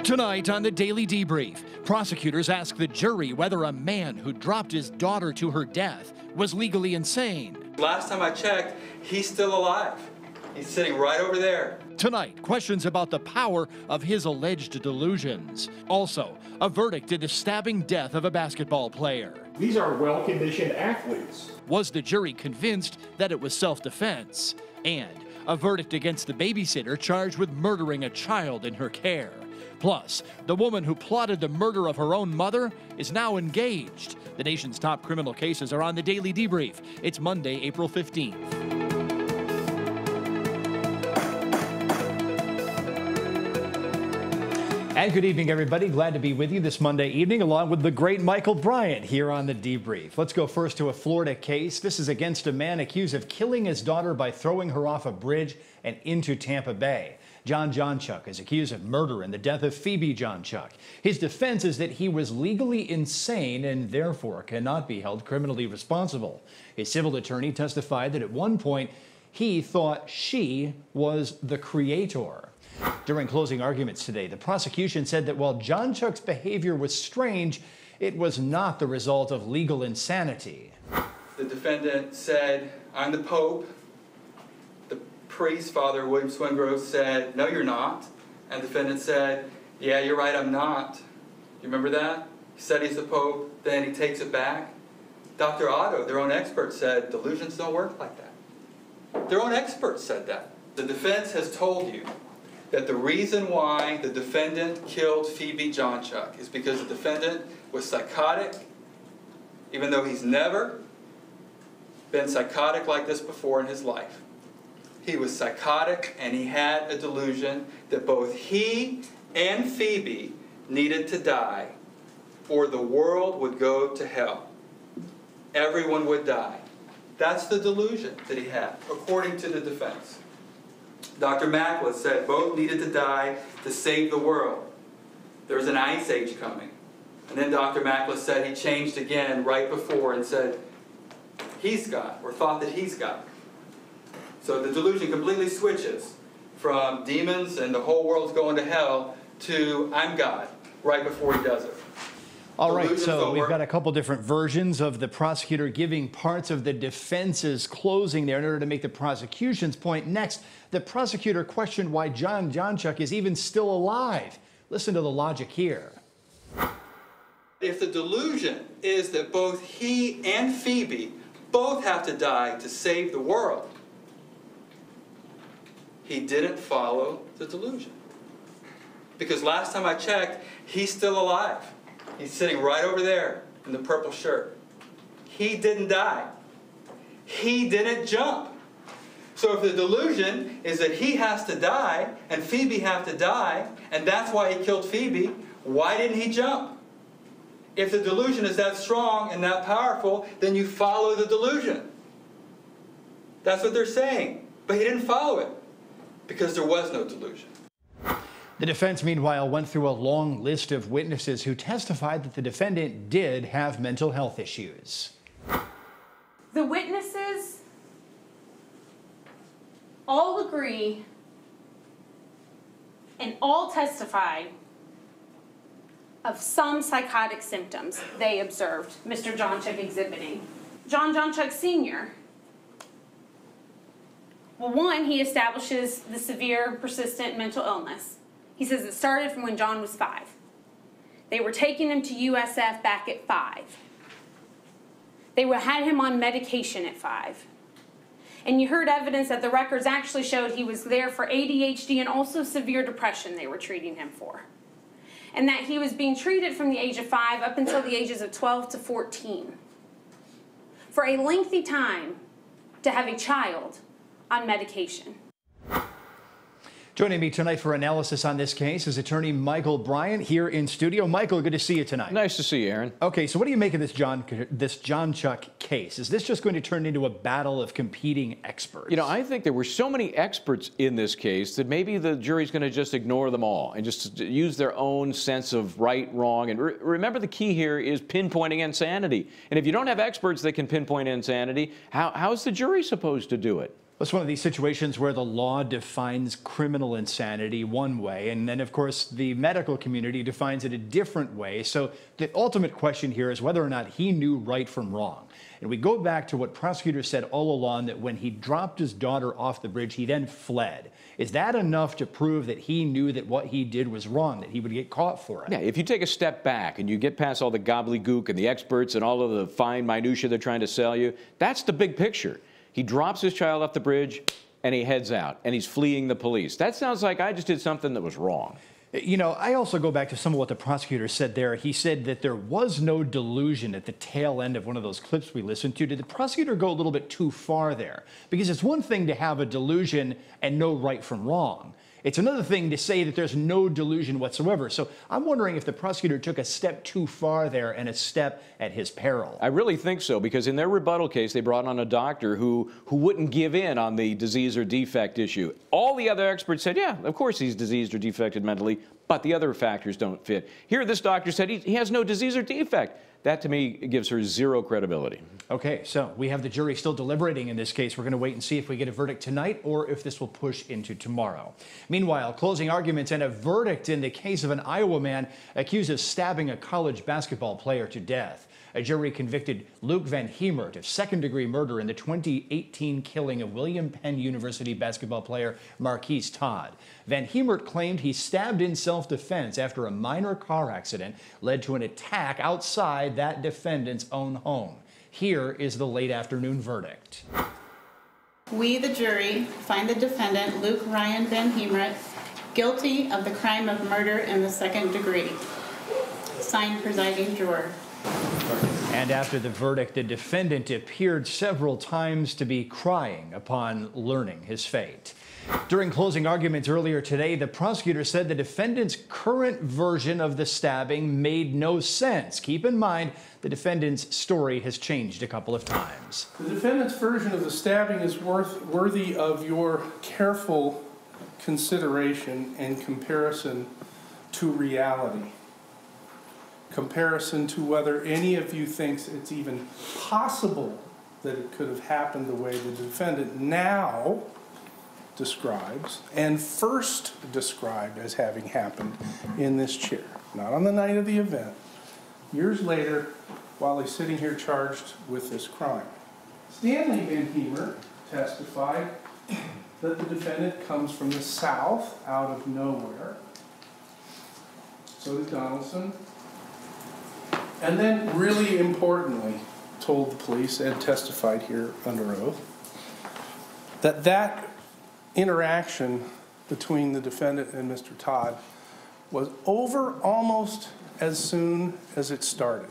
Tonight on the Daily Debrief, prosecutors ask the jury whether a man who dropped his daughter to her death was legally insane. Last time I checked, he's still alive. He's sitting right over there. Tonight, questions about the power of his alleged delusions. Also, a verdict in the stabbing death of a basketball player. These are well-conditioned athletes. Was the jury convinced that it was self-defense? And a verdict against the babysitter charged with murdering a child in her care. Plus, the woman who plotted the murder of her own mother is now engaged. The nation's top criminal cases are on the Daily Debrief. It's Monday, April 15th. And good evening, everybody. Glad to be with you this Monday evening, along with the great Michael Bryant here on the Debrief. Let's go first to a Florida case. This is against a man accused of killing his daughter by throwing her off a bridge and into Tampa Bay. Jonchuck is accused of murder in the death of Phoebe Jonchuck. His defense is that he was legally insane and therefore cannot be held criminally responsible. His civil attorney testified that at one point he thought she was the creator. During closing arguments today, the prosecution said that while Jonchuck's behavior was strange, it was not the result of legal insanity. The defendant said, "I'm the Pope." The priest, Father William Swingrove, said, "No, you're not." And the defendant said, "Yeah, you're right, I'm not." You remember that? He said he's the Pope, then he takes it back. Dr. Otto, their own expert, said delusions don't work like that. Their own expert said that. The defense has told you that the reason why the defendant killed Phoebe Jonchuck is because the defendant was psychotic, even though he's never been psychotic like this before in his life. He was psychotic and he had a delusion that both he and Phoebe needed to die or the world would go to hell. Everyone would die. That's the delusion that he had, according to the defense. Dr. Mackler said both needed to die to save the world. There was an ice age coming. And then Dr. Mackler said he changed again right before and said, he's God, or thought that he's God. So the delusion completely switches from demons and the whole world's going to hell to I'm God, right before he does it. All right, so we've got a couple different versions of the prosecutor giving parts of the defense's closing there in order to make the prosecution's point. Next, the prosecutor questioned why Jonchuck is even still alive. Listen to the logic here. If the delusion is that both he and Phoebe both have to die to save the world, he didn't follow the delusion. Because last time I checked, he's still alive. He's sitting right over there in the purple shirt. He didn't die. He didn't jump. So if the delusion is that he has to die and Phoebe have to die, and that's why he killed Phoebe, why didn't he jump? If the delusion is that strong and that powerful, then you follow the delusion. That's what they're saying. But he didn't follow it because there was no delusion. The defense, meanwhile, went through a long list of witnesses who testified that the defendant did have mental health issues. The witnesses all agree and all testified of some psychotic symptoms they observed Mr. Jonchuck exhibiting. Jonchuck Sr. Well, one, he establishes the severe, persistent mental illness. He says it started from when John was 5. They were taking him to USF back at 5. They had him on medication at 5. And you heard evidence that the records actually showed he was there for ADHD and also severe depression they were treating him for. And that he was being treated from the age of 5 up until the ages of 12 to 14. For a lengthy time to have a child on medication. Joining me tonight for analysis on this case is attorney Michael Bryant here in studio. Michael, good to see you tonight. Nice to see you, Aaron. Okay, so what do you make of this Jonchuck case? Is this just going to turn into a battle of competing experts? You know, I think there were so many experts in this case that maybe the jury's going to just ignore them all and just use their own sense of right, wrong. And remember, the key here is pinpointing insanity. And if you don't have experts that can pinpoint insanity, how's the jury supposed to do it? It's one of these situations where the law defines criminal insanity one way, and then, of course, the medical community defines it a different way. So the ultimate question here is whether or not he knew right from wrong. And we go back to what prosecutors said all along, that when he dropped his daughter off the bridge, he then fled. Is that enough to prove that he knew that what he did was wrong, that he would get caught for it? Yeah, if you take a step back and you get past all the gobbledygook and the experts and all of the fine minutia they're trying to sell you, that's the big picture. He drops his child off the bridge and he heads out and he's fleeing the police. That sounds like I just did something that was wrong. You know, I also go back to some of what the prosecutor said there. He said that there was no delusion at the tail end of one of those clips we listened to. Did the prosecutor go a little bit too far there? Because it's one thing to have a delusion and know right from wrong. It's another thing to say that there's no delusion whatsoever. So I'm wondering if the prosecutor took a step too far there and a step at his peril. I really think so, because in their rebuttal case, they brought on a doctor who wouldn't give in on the disease or defect issue. All the other experts said, yeah, of course he's diseased or defected mentally, but the other factors don't fit. Here, this doctor said he has no disease or defect. That, to me, gives her zero credibility. Okay, so we have the jury still deliberating in this case. We're going to wait and see if we get a verdict tonight or if this will push into tomorrow. Meanwhile, closing arguments and a verdict in the case of an Iowa man accused of stabbing a college basketball player to death. A jury convicted Luke VanHemert of second-degree murder in the 2018 killing of William Penn University basketball player Marquise Todd. VanHemert claimed he stabbed in self-defense after a minor car accident led to an attack outside that defendant's own home. Here is the late afternoon verdict. We, the jury, find the defendant, Luke Ryan VanHemert, guilty of the crime of murder in the second degree. Signed, presiding juror. And after the verdict, the defendant appeared several times to be crying upon learning his fate. During closing arguments earlier today, the prosecutor said the defendant's current version of the stabbing made no sense. Keep in mind, the defendant's story has changed a couple of times. The defendant's version of the stabbing is worthy of your careful consideration and comparison to reality. Comparison to whether any of you thinks it's even possible that it could have happened the way the defendant now describes and first described as having happened in this chair. Not on the night of the event, years later, while he's sitting here charged with this crime. Stanley VanHemert testified that the defendant comes from the south, out of nowhere. So does Donaldson. And then, really importantly, told the police and testified here under oath that that interaction between the defendant and Mr. Todd was over almost as soon as it started.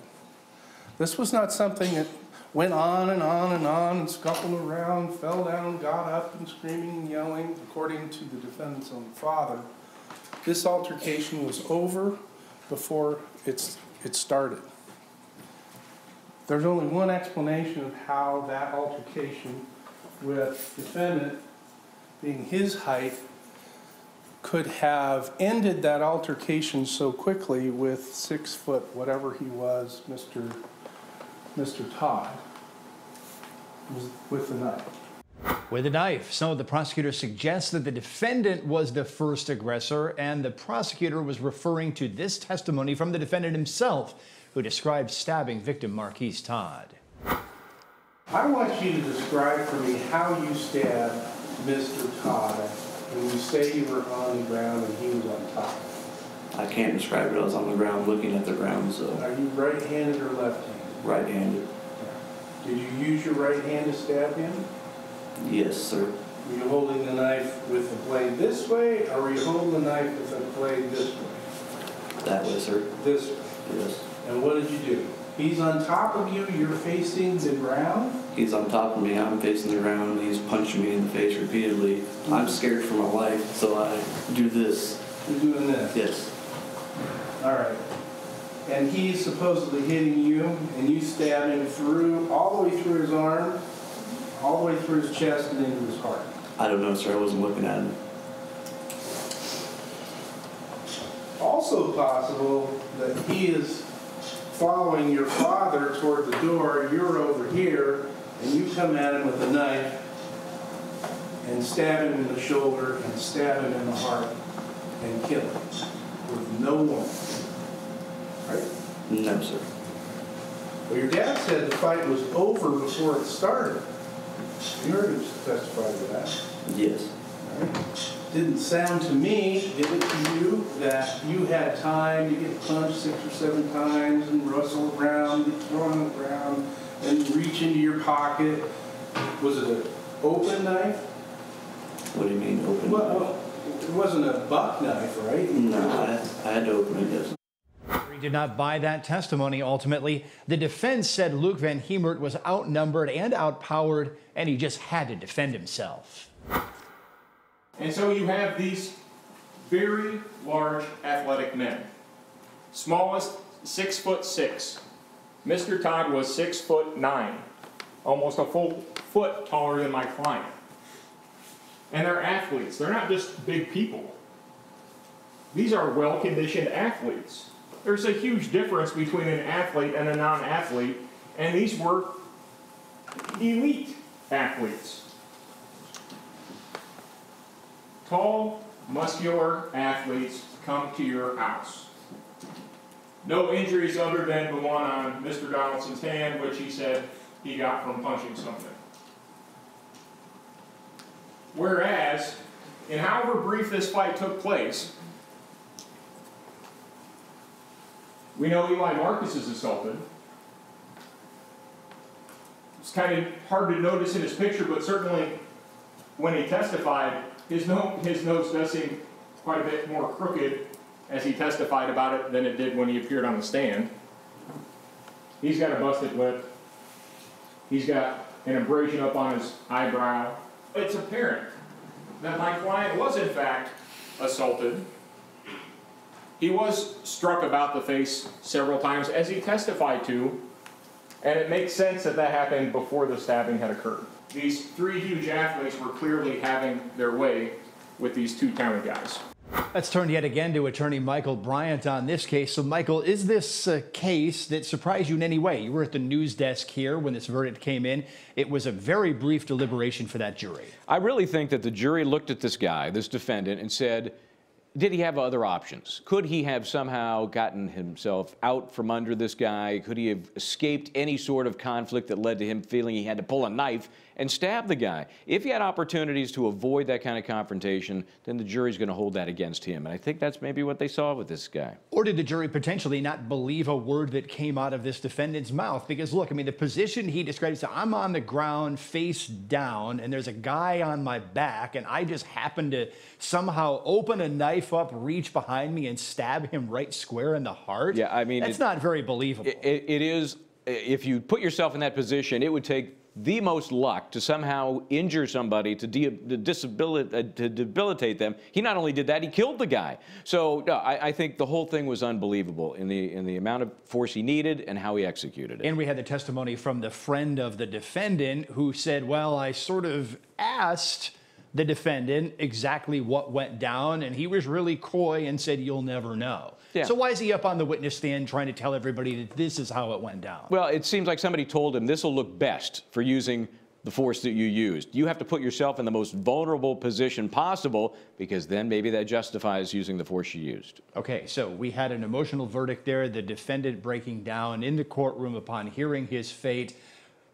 This was not something that went on and on and on and scuffled around, fell down, got up and screaming and yelling, according to the defendant's own father. This altercation was over before it started. There's only one explanation of how that altercation with the defendant being his height could have ended that altercation so quickly with 6 foot, whatever he was, Mr. Todd, was with the knife. With a knife. So the prosecutor suggests that the defendant was the first aggressor, and the prosecutor was referring to this testimony from the defendant himself, who described stabbing victim Marquise Todd. I want you to describe for me how you stabbed Mr. Todd when you say you were on the ground and he was on top. I can't describe it. I was on the ground looking at the ground, so. Are you right-handed or left-handed? Right-handed. Did you use your right hand to stab him? Yes, sir. Were you holding the knife with the blade this way, or were you holding the knife with the blade this way? That way, sir. This way? Yes. And what did you do? He's on top of you, you're facing the ground? He's on top of me, I'm facing the ground, he's punching me in the face repeatedly. I'm scared for my life, so I do this. You're doing this? Yes. All right. And he's supposedly hitting you, and you stab him through, all the way through his arm, all the way through his chest and into his heart. I don't know, sir. I wasn't looking at him. Also possible that he is following your father toward the door, you're over here, and you come at him with a knife and stab him in the shoulder and stab him in the heart and kill him with no warning. Right? No, sir. Well, your dad said the fight was over before it started. You heard him testify to that. Yes. Right? Didn't sound to me, did it to you, that you had time to get punched 6 or 7 times and wrestle around, get thrown on the ground, and reach into your pocket? Was it an open knife? What do you mean open? Well, it wasn't a buck knife, right? No, I had to open it, yes. He did not buy that testimony ultimately. The defense said Luke VanHemert was outnumbered and outpowered, and he just had to defend himself. And so you have these very large athletic men. Smallest, 6'6". Mr. Todd was 6'9", almost a full foot taller than my client. And they're athletes. They're not just big people. These are well-conditioned athletes. There's a huge difference between an athlete and a non-athlete, and these were elite athletes. Tall, muscular athletes come to your house. No injuries other than the one on Mr. Donaldson's hand, which he said he got from punching something. Whereas, in however brief this fight took place, we know Eli Marcus is assaulted. It's kind of hard to notice in his picture, but certainly when he testified, his nose does seem quite a bit more crooked as he testified about it than it did when he appeared on the stand. He's got a busted lip. He's got an abrasion up on his eyebrow. It's apparent that my client was in fact assaulted. He was struck about the face several times, as he testified to, and it makes sense that that happened before the stabbing had occurred. These 3 huge athletes were clearly having their way with these 2 towny guys. Let's turn yet again to attorney Michael Bryant on this case. So, Michael, is this a case that surprised you in any way? You were at the news desk here when this verdict came in. It was a very brief deliberation for that jury. I really think that the jury looked at this guy, this defendant, and said, did he have other options? Could he have somehow gotten himself out from under this guy? Could he have escaped any sort of conflict that led to him feeling he had to pull a knife and stab the guy? If he had opportunities to avoid that kind of confrontation, then the jury's going to hold that against him. And I think that's maybe what they saw with this guy. Or did the jury potentially not believe a word that came out of this defendant's mouth? Because, look, I mean, the position he described, so I'm on the ground face down, and there's a guy on my back, and I just happen to somehow open a knife up, reach behind me, and stab him right square in the heart? Yeah, I mean, that's not very believable. It is. If you put yourself in that position, it would take the most luck to somehow injure somebody, to debilitate them. He not only did that, he killed the guy. So no, I think the whole thing was unbelievable in the amount of force he needed and how he executed it. And we had the testimony from the friend of the defendant who said, well, I sort of asked the defendant exactly what went down, and he was really coy and said, you'll never know. Yeah. So why is he up on the witness stand trying to tell everybody that this is how it went down? Well, it seems like somebody told him this will look best for using the force that you used. You have to put yourself in the most vulnerable position possible, because then maybe that justifies using the force you used. Okay, so we had an emotional verdict there, the defendant breaking down in the courtroom upon hearing his fate.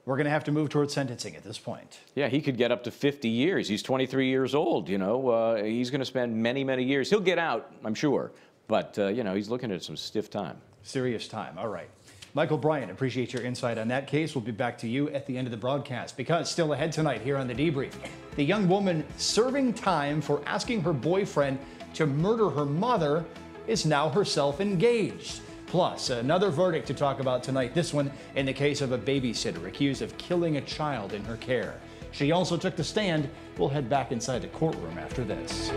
We're going to have to move towards sentencing at this point. Yeah, he could get up to 50 years. He's 23 years old, you know. He's going to spend many, many years. He'll get out, I'm sure. But, you know, he's looking at some stiff time. Serious time. All right. Michael Bryant, appreciate your insight on that case. We'll be back to you at the end of the broadcast, because still ahead tonight here on The Debrief, the young woman serving time for asking her boyfriend to murder her mother is now herself engaged. Plus, another verdict to talk about tonight, this one in the case of a babysitter accused of killing a child in her care. She also took the stand. We'll head back inside the courtroom after this.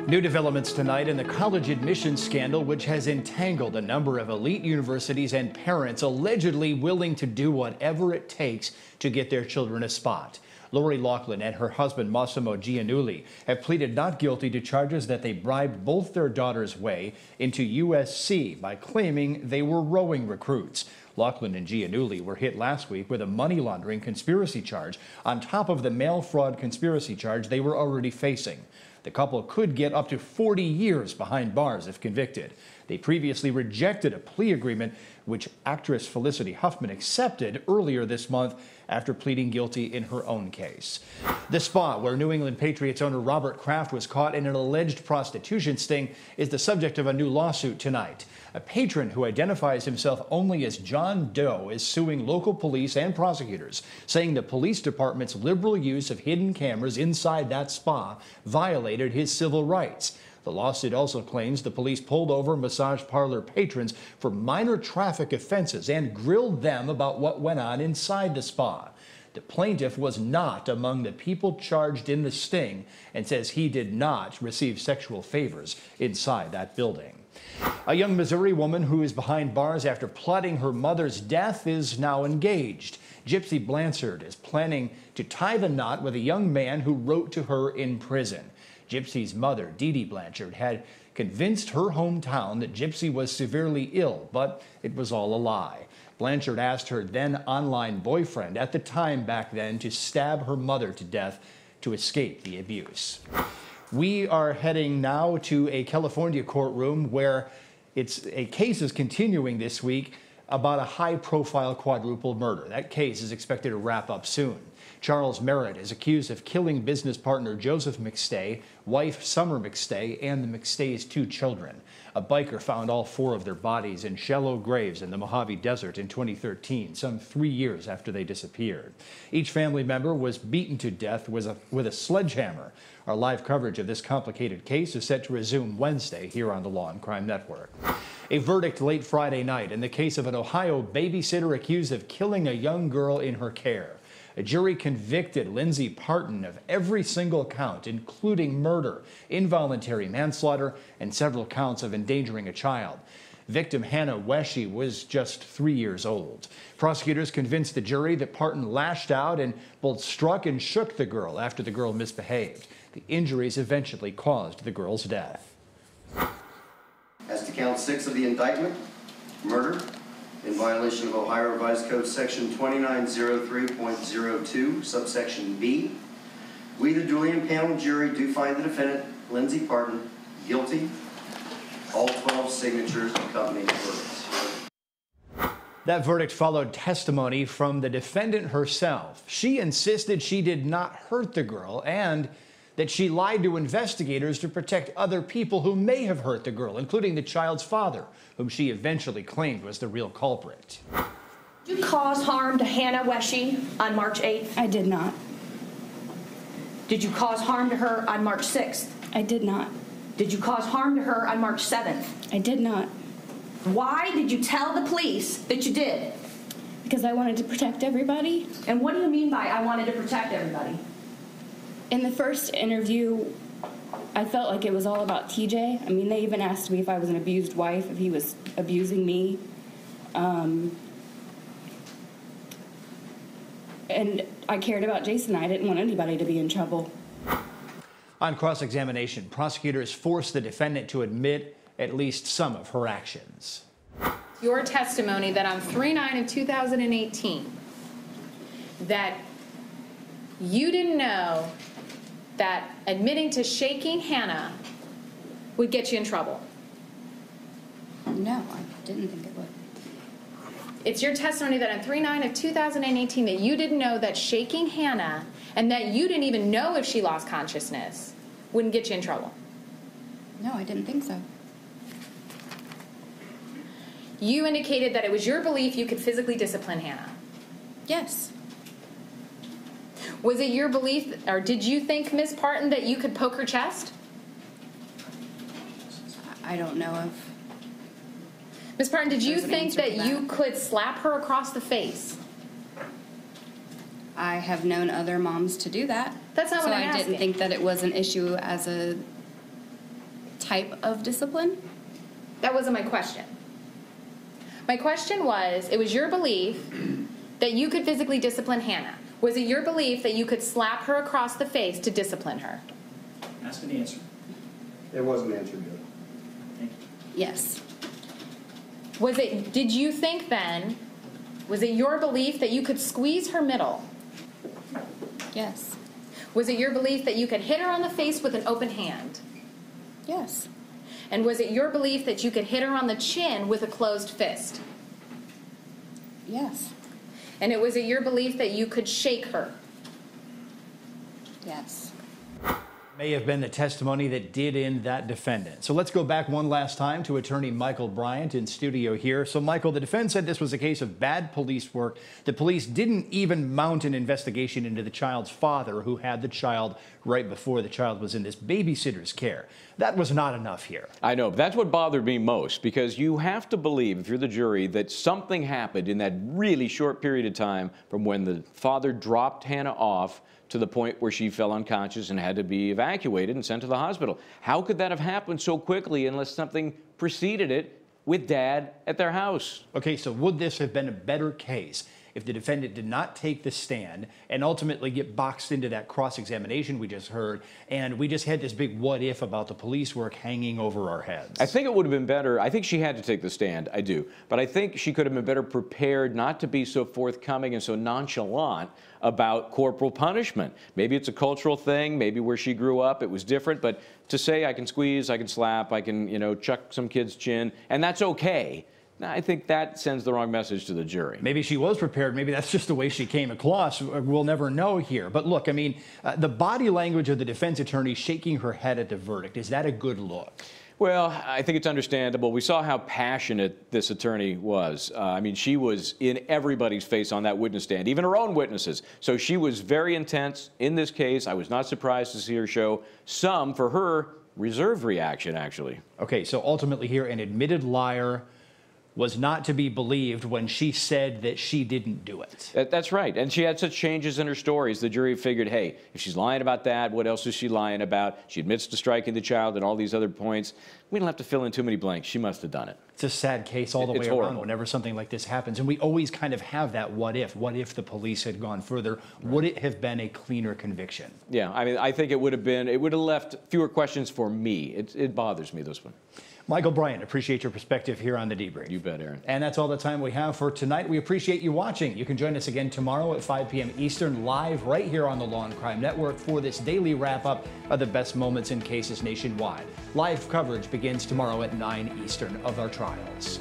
New developments tonight in the college admissions scandal, which has entangled a number of elite universities and parents allegedly willing to do whatever it takes to get their children a spot. Lori Loughlin and her husband Massimo Giannulli have pleaded not guilty to charges that they bribed both their daughters' way into USC by claiming they were rowing recruits. Loughlin and Giannulli were hit last week with a money laundering conspiracy charge on top of the mail fraud conspiracy charge they were already facing. The couple could get up to 40 years behind bars if convicted. They previously rejected a plea agreement which actress Felicity Huffman accepted earlier this month after pleading guilty in her own case. The spa where New England Patriots owner Robert Kraft was caught in an alleged prostitution sting is the subject of a new lawsuit tonight. A patron who identifies himself only as John Doe is suing local police and prosecutors, saying the police department's liberal use of hidden cameras inside that spa violated his civil rights. The lawsuit also claims the police pulled over massage parlor patrons for minor traffic offenses and grilled them about what went on inside the spa. The plaintiff was not among the people charged in the sting and says he did not receive sexual favors inside that building. A young Missouri woman who is behind bars after plotting her mother's death is now engaged. Gypsy Blanchard is planning to tie the knot with a young man who wrote to her in prison. Gypsy's mother, Dee Dee Blanchard, had convinced her hometown that Gypsy was severely ill, but it was all a lie. Blanchard asked her then online boyfriend at the time back then to stab her mother to death to escape the abuse. We are heading now to a California courtroom where a case is continuing this week about a high-profile quadruple murder. That case is expected to wrap up soon. Charles Merritt is accused of killing business partner Joseph McStay, wife Summer McStay, and the McStays' 2 children. A biker found all 4 of their bodies in shallow graves in the Mojave Desert in 2013, some 3 years after they disappeared. Each family member was beaten to death with a sledgehammer. Our live coverage of this complicated case is set to resume Wednesday here on the Law and Crime Network. A verdict late Friday night in the case of an Ohio babysitter accused of killing a young girl in her care. A jury convicted Lindsay Partin of every single count, including murder, involuntary manslaughter, and several counts of endangering a child. Victim Hannah Weshy was just 3 years old. Prosecutors convinced the jury that Partin lashed out and both struck and shook the girl after the girl misbehaved. The injuries eventually caused the girl's death. As to count 6 of the indictment, murder, in violation of Ohio Revised Code Section 2903.02, subsection B, we, the duly impaneled jury, do find the defendant, Lindsay Partin, guilty. All 12 signatures accompany the verdicts. That verdict followed testimony from the defendant herself. She insisted she did not hurt the girl and that she lied to investigators to protect other people who may have hurt the girl, including the child's father, whom she eventually claimed was the real culprit. Did you cause harm to Hannah Weshy on March 8th? I did not. Did you cause harm to her on March 6th? I did not. Did you cause harm to her on March 7th? I did not. Why did you tell the police that you did? Because I wanted to protect everybody. And what do you mean by I wanted to protect everybody? In the first interview, I felt like it was all about TJ. I mean, they even asked me if I was an abused wife, if he was abusing me. And I cared about Jason. I didn't want anybody to be in trouble. On cross-examination, prosecutors forced the defendant to admit at least some of her actions. Your testimony that on 3/9/2018, that you didn't know that admitting to shaking Hannah would get you in trouble. No, I didn't think it would. It's your testimony that on 3/9/2018 that you didn't know that shaking Hannah and that you didn't even know if she lost consciousness wouldn't get you in trouble. No, I didn't think so. You indicated that it was your belief you could physically discipline Hannah. Yes. Was it your belief, or did you think, Ms. Partin, that you could poke her chest? I don't know if... Ms. Partin, did you think that that you could slap her across the face? I have known other moms to do that. That's not what I'm asking. So I didn't think that it was an issue as a type of discipline. That wasn't my question. My question was, it was your belief that you could physically discipline Hannah. Was it your belief that you could slap her across the face to discipline her? Ask an answer. It wasn't answered yet. Thank you. Yes. Did you think then, was it your belief that you could squeeze her middle? Yes. Was it your belief that you could hit her on the face with an open hand? Yes. And was it your belief that you could hit her on the chin with a closed fist? Yes. And was it your belief that you could shake her? Yes. May have been the testimony that did end that defendant. So let's go back one last time to attorney Michael Bryant in studio here. So Michael, the defense said this was a case of bad police work. The police didn't even mount an investigation into the child's father, who had the child right before the child was in this babysitter's care. That was not enough here. I know, but that's what bothered me most, because you have to believe, if you're the jury, that something happened in that really short period of time from when the father dropped Hannah off to the point where she fell unconscious and had to be evacuated and sent to the hospital. How could that have happened so quickly unless something preceded it with Dad at their house? Okay, so would this have been a better case if the defendant did not take the stand and ultimately get boxed into that cross-examination we just heard, and we just had this big what-if about the police work hanging over our heads? I think it would have been better. I think she had to take the stand, I do. But I think she could have been better prepared not to be so forthcoming and so nonchalant about corporal punishment. Maybe it's a cultural thing, maybe where she grew up it was different, but to say I can squeeze, I can slap, I can, chuck some kid's chin, and that's okay. I think that sends the wrong message to the jury. Maybe she was prepared. Maybe that's just the way she came across. We'll never know here. But look, I mean, the body language of the defense attorney shaking her head at the verdict, is that a good look? Well, I think it's understandable. We saw how passionate this attorney was. I mean, she was in everybody's face on that witness stand, even her own witnesses. So she was very intense in this case. I was not surprised to see her show some, for her, reserved reaction, actually. Okay, so ultimately here, an admitted liar was not to be believed when she said that she didn't do it. That's right. And she had such changes in her stories. The jury figured, hey, if she's lying about that, what else is she lying about? She admits to striking the child and all these other points. We don't have to fill in too many blanks. She must have done it. It's a sad case all the way around whenever something like this happens. And we always kind of have that what if. What if the police had gone further? Would it have been a cleaner conviction? Yeah, I mean, I think it would have left fewer questions for me. It bothers me, this one. Michael Bryant, appreciate your perspective here on The Debrief. You bet, Aaron. And that's all the time we have for tonight. We appreciate you watching. You can join us again tomorrow at 5 p.m. Eastern, live right here on the Law&Crime Network for this daily wrap-up of the best moments in cases nationwide. Live coverage begins tomorrow at 9 Eastern of our trials.